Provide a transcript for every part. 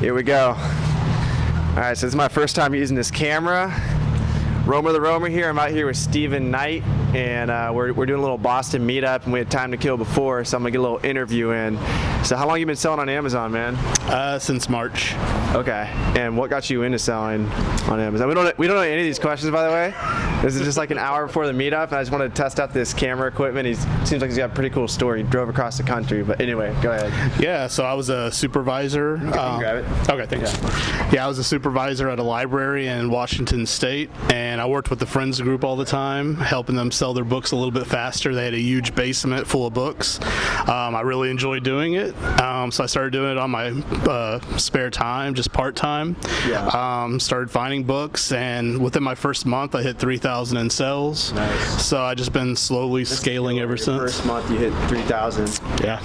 Here we go. All right, so this is my first time using this camera. Romer the Romer here. I'm out here with Stephen Knight, and we're doing a little Boston meetup, and we had time to kill before, so I'm gonna get a little interview in. So how long you been selling on Amazon, man? Since March. Okay. And what got you into selling on Amazon? We don't know any of these questions, by the way. This is just like an hour before the meetup, and I just wanted to test out this camera equipment. He seems like he's got a pretty cool story. He drove across the country, but anyway, go ahead. Yeah, so I was a supervisor. You can grab it. Okay, thanks. Yeah, I was a supervisor at a library in Washington State, and I worked with the Friends group all the time, helping them sell their books a little bit faster. They had a huge basement full of books. I really enjoyed doing it, so I started doing it on my spare time, just part-time. Yeah. Started finding books, and within my first month, I hit 3,000 in sales. Nice. So I just been slowly scaling ever since. First month you hit 3,000. Yeah.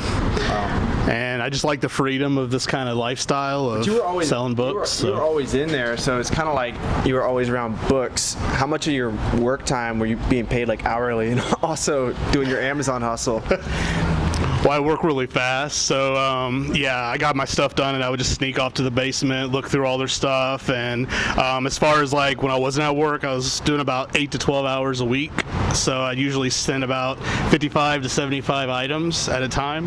And I just like the freedom of this kind of lifestyle of selling books. You were always in there, so it's kind of like you were always around books. How much of your work time were you being paid like hourly and also doing your Amazon hustle? Well, I work really fast, so yeah, I got my stuff done, and I would just sneak off to the basement, look through all their stuff, and as far as like when I wasn't at work, I was doing about 8 to 12 hours a week, so I usually send about 55 to 75 items at a time.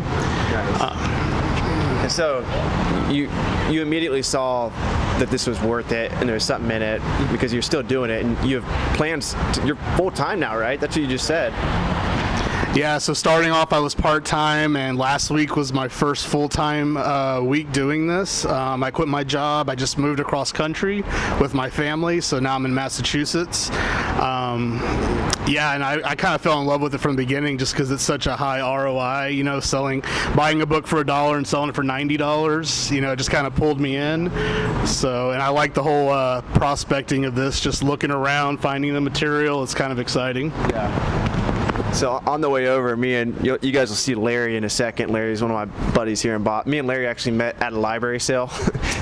And so you immediately saw that this was worth it and there's something in it because you're still doing it, and you have plans. You're full-time now, right? That's what you just said. Yeah, so starting off I was part-time, and last week was my first full-time week doing this. I quit my job. I just moved across country with my family, so now I'm in Massachusetts. Yeah, and I kind of fell in love with it from the beginning just because it's such a high ROI, you know, buying a book for $1 and selling it for $90, you know, it just kind of pulled me in. So, and I like the whole prospecting of this, just looking around, finding the material. It's kind of exciting. Yeah. So on the way over, me and you guys will see Larry in a second. Larry's one of my buddies here in Boston. Me and Larry actually met at a library sale.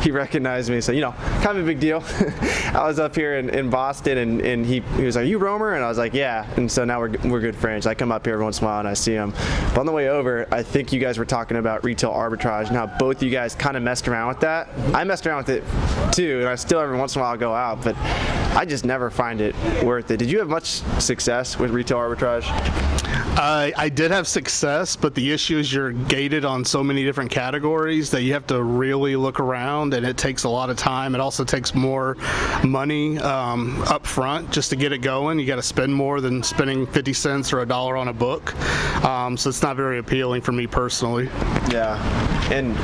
He recognized me, so you know, kind of a big deal. I was up here in Boston, and he was like, "You Romer?" And I was like, "Yeah." And so now we're good friends. I come up here every once in a while and I see him. But on the way over, I think you guys were talking about retail arbitrage and how both of you guys kind of messed around with that. I messed around with it too, and I still every once in a while go out, but I just never find it worth it. Did you have much success with retail arbitrage? I did have success, but the issue is you're gated on so many different categories that you have to really look around, and it takes a lot of time. It also takes more money up front just to get it going. You got to spend more than spending 50 cents or $1 on a book, so it's not very appealing for me personally. Yeah, and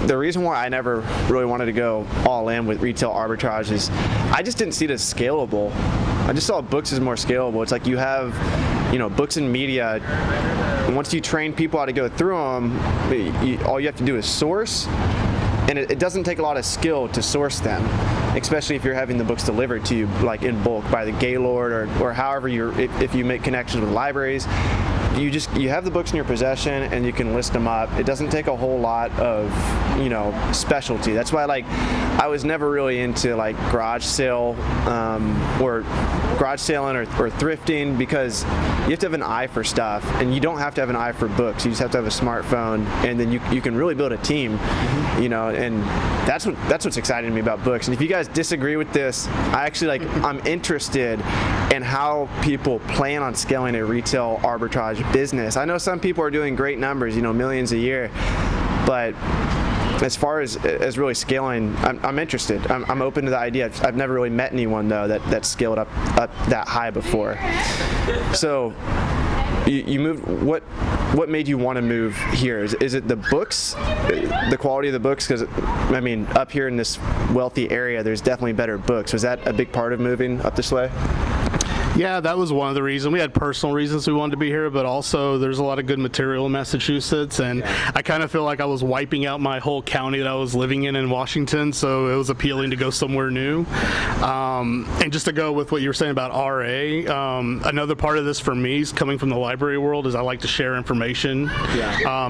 the reason why I never really wanted to go all in with retail arbitrage is I just didn't see it as scalable. I just saw books as more scalable. It's like you have, you know, books and media. Once you train people how to go through them, all you have to do is source, and it doesn't take a lot of skill to source them, especially if you're having the books delivered to you like in bulk by the Gaylord or however if you make connections with libraries. You have the books in your possession and you can list them up. It doesn't take a whole lot of, you know, specialty. That's why I was never really into like garage sale or garage selling or thrifting, because you have to have an eye for stuff, and you don't have to have an eye for books. You just have to have a smartphone, and then you can really build a team, you know, and that's what's exciting to me about books. And if you guys disagree with this, I'm interested in how people plan on scaling a retail arbitrage business. I know some people are doing great numbers, you know, millions a year, but as far as really scaling, I'm interested. I'm open to the idea. I've never really met anyone though that scaled up that high before. So you moved. What made you want to move here? Is it the books, the quality of the books? Because I mean, up here in this wealthy area, there's definitely better books. Was that a big part of moving up this way? Yeah, that was one of the reasons. We had personal reasons we wanted to be here, but also there's a lot of good material in Massachusetts, and I kind of feel like I was wiping out my whole county that I was living in Washington, so it was appealing to go somewhere new. And just to go with what you were saying about RA, another part of this for me is coming from the library world is I like to share information,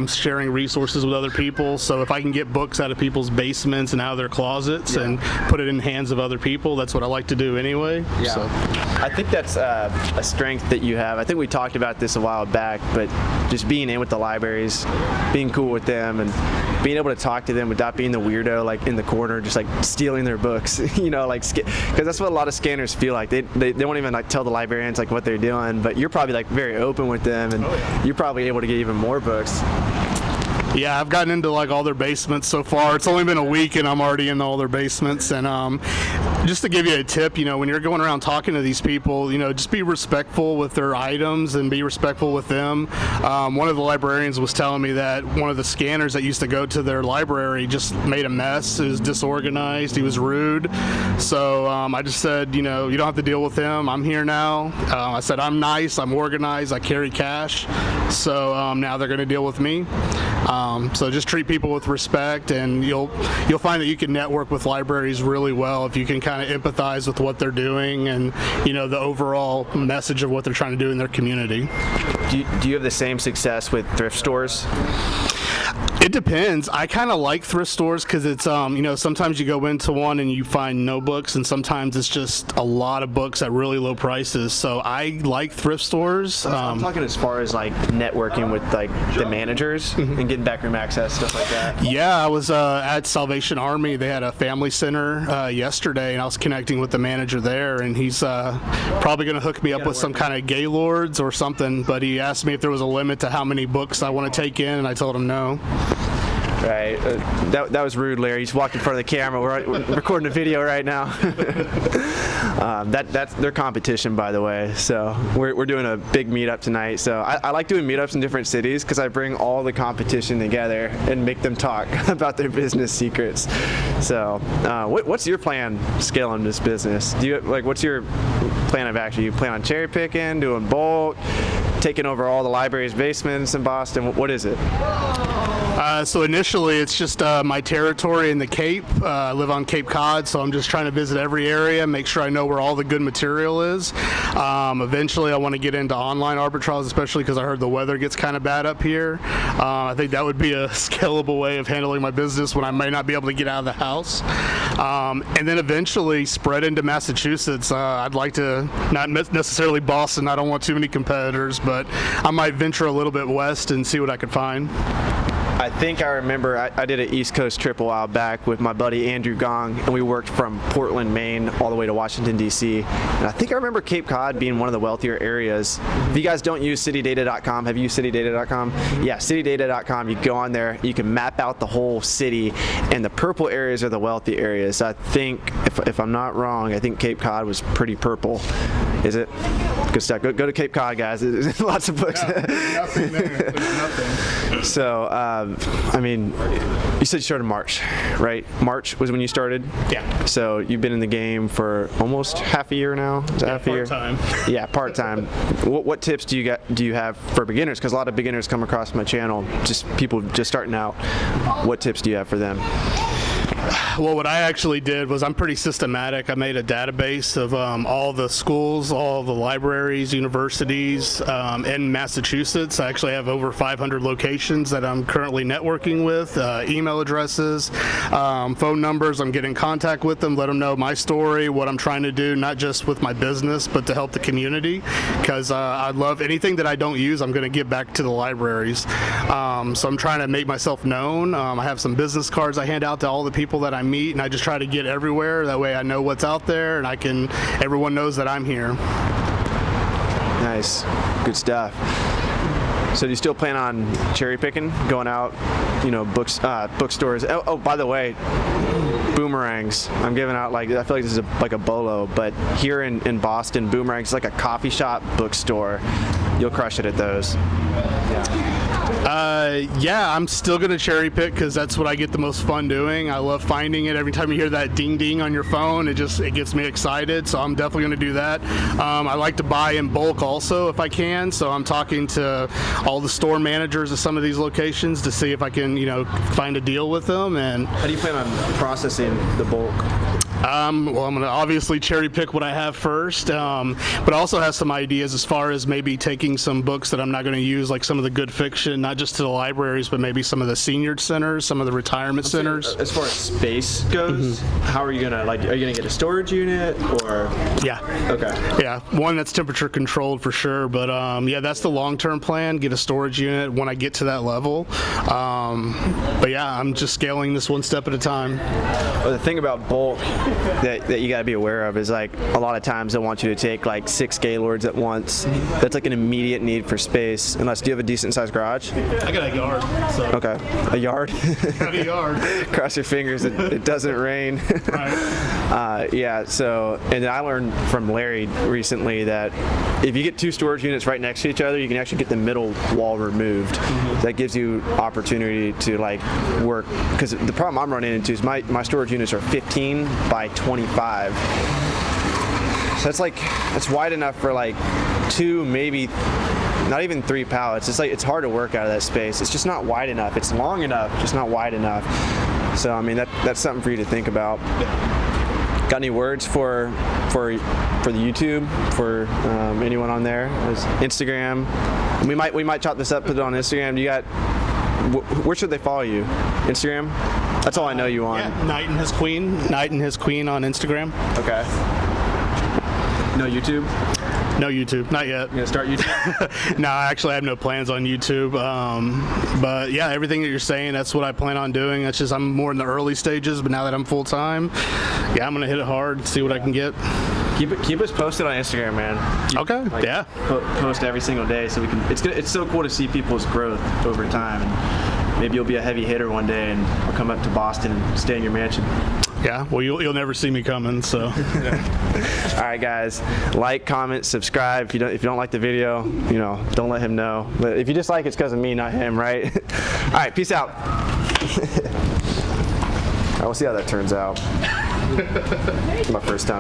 sharing resources with other people. So if I can get books out of people's basements and out of their closets and put it in the hands of other people, that's what I like to do anyway. Yeah. So I think that's a strength that you have. I think we talked about this a while back, but just being in with the libraries, being cool with them, and being able to talk to them without being the weirdo like in the corner, just like stealing their books, like because that's what a lot of scanners feel like. They won't even like tell the librarians like what they're doing, but you're probably like very open with them, and you're probably able to get even more books. Yeah, I've gotten into like all their basements so far. It's only been a week and I'm already in all their basements. And just to give you a tip, when you're going around talking to these people, just be respectful with their items and be respectful with them. One of the librarians was telling me that one of the scanners that used to go to their library just made a mess. It was disorganized. He was rude. So I just said, you don't have to deal with him. I'm here now. I said, I'm nice. I'm organized. I carry cash. So now they're going to deal with me. So just treat people with respect, and you'll find that you can network with libraries really well if you can kind of empathize with what they're doing and the overall message of what they're trying to do in their community. Do you have the same success with thrift stores? It depends. I kind of like thrift stores because it's, sometimes you go into one and you find no books, and sometimes it's just a lot of books at really low prices. So I like thrift stores. I'm talking as far as like networking with like the managers and getting backroom access, stuff like that. Yeah, I was at Salvation Army. They had a family center yesterday, and I was connecting with the manager there, and he's probably going to hook me up with some kind of Gaylords or something. But he asked me if there was a limit to how many books I want to take in, and I told him no. Right. That was rude, Larry. He's walked in front of the camera. We're recording a video right now. That's their competition, by the way. So we're doing a big meetup tonight. So I like doing meetups in different cities because I bring all the competition together and make them talk about their business secrets. So what's your plan scaling this business? What's your plan of action? You plan on cherry picking, doing bulk, taking over all the library's basements in Boston? What is it? So initially, it's just my territory in the Cape. I live on Cape Cod, so I'm just trying to visit every area, make sure I know where all the good material is. Eventually, I want to get into online arbitrage, especially because I heard the weather gets kind of bad up here. I think that would be a scalable way of handling my business when I may not be able to get out of the house. And then eventually spread into Massachusetts. I'd like to, not necessarily Boston, I don't want too many competitors, but I might venture a little bit west and see what I could find. I think I remember I did an East Coast trip a while back with my buddy Andrew Gong, and we worked from Portland, Maine, all the way to Washington, D.C. And I think I remember Cape Cod being one of the wealthier areas. If you guys don't use citydata.com, have you used citydata.com? Yeah, citydata.com, you go on there, you can map out the whole city, and the purple areas are the wealthy areas. I think, if I'm not wrong, I think Cape Cod was pretty purple. Is it? Good stuff. Go to Cape Cod, guys. There's lots of books. No, there's nothing there. There's nothing. So, you said you started March, right? March was when you started? Yeah. So you've been in the game for almost half a year now? Is that half a year? Part-time. Yeah, part-time. What tips do you have for beginners? Because a lot of beginners come across my channel, just people just starting out. What tips do you have for them? Well, what I actually did was I'm pretty systematic. I made a database of all the schools, all the libraries, universities in Massachusetts. I actually have over 500 locations that I'm currently networking with, email addresses, phone numbers. I'm getting in contact with them, let them know my story, what I'm trying to do, not just with my business, but to help the community, because I love anything that I don't use, I'm going to give back to the libraries. So I'm trying to make myself known. I have some business cards I hand out to all the people that I meet, and I just try to get everywhere. That way I know what's out there, and everyone knows that I'm here. Nice. Good stuff. So do you still plan on cherry picking, going out, bookstores? Oh, by the way, boomerangs. I'm giving out I feel like this is like a bolo, but here in Boston, boomerangs is like a coffee shop bookstore. You'll crush it at those. Yeah, I'm still going to cherry pick because that's what I get the most fun doing. I love finding it. Every time you hear that ding ding on your phone, it gets me excited. So I'm definitely going to do that. I like to buy in bulk also if I can. So I'm talking to all the store managers of some of these locations to see if I can, find a deal with them. And how do you plan on processing the bulk? Well, I'm going to obviously cherry pick what I have first, but I also have some ideas as far as maybe taking some books that I'm not going to use, like some of the good fiction, not just to the libraries, but maybe some of the senior centers, some of the retirement centers. As far as space goes, how are you gonna are you gonna get a storage unit or? Yeah. Okay. Yeah, one that's temperature controlled for sure, but yeah, that's the long-term plan. Get a storage unit when I get to that level. But yeah, I'm just scaling this one step at a time. Well, the thing about bulk that you got to be aware of is like a lot of times they want you to take like 6 Gaylords at once. That's like an immediate need for space. Unless, do you have a decent sized garage? I got a yard. So. Okay, a yard. Got a yard. Cross your fingers it doesn't rain. Right. Yeah. So, and I learned from Larry recently that if you get 2 storage units right next to each other, you can actually get the middle wall removed. That gives you opportunity to like work, because the problem I'm running into is my storage units are 15 by 25. So that's wide enough for like 2, maybe not even 3 pallets. It's hard to work out of that space. It's just not wide enough. It's long enough, just not wide enough. So I mean that's something for you to think about. Got any words for the YouTube, for anyone on there? There's Instagram. We might chop this up, put it on Instagram. Do you got? Where should they follow you? Instagram? That's all I know you on. Yeah, Knight and His Queen. Knight and His Queen on Instagram. Okay. No YouTube? No YouTube, not yet. You gonna start YouTube? No, actually I have no plans on YouTube. But yeah, everything that you're saying, that's what I plan on doing. That's just, I'm more in the early stages, but now that I'm full time, yeah, I'm gonna hit it hard, see what I can get. Keep us posted on Instagram, man. Okay. Yeah. Post every single day, so we can. It's so cool to see people's growth over time. And maybe you'll be a heavy hitter one day, and I'll come up to Boston and stay in your mansion. Yeah. Well, you'll never see me coming. So. All right, guys. Like, comment, subscribe. If you don't like the video, don't let him know. But if you dislike, it's because of me, not him, right? All right. Peace out. All right, we'll see how that turns out. My first time.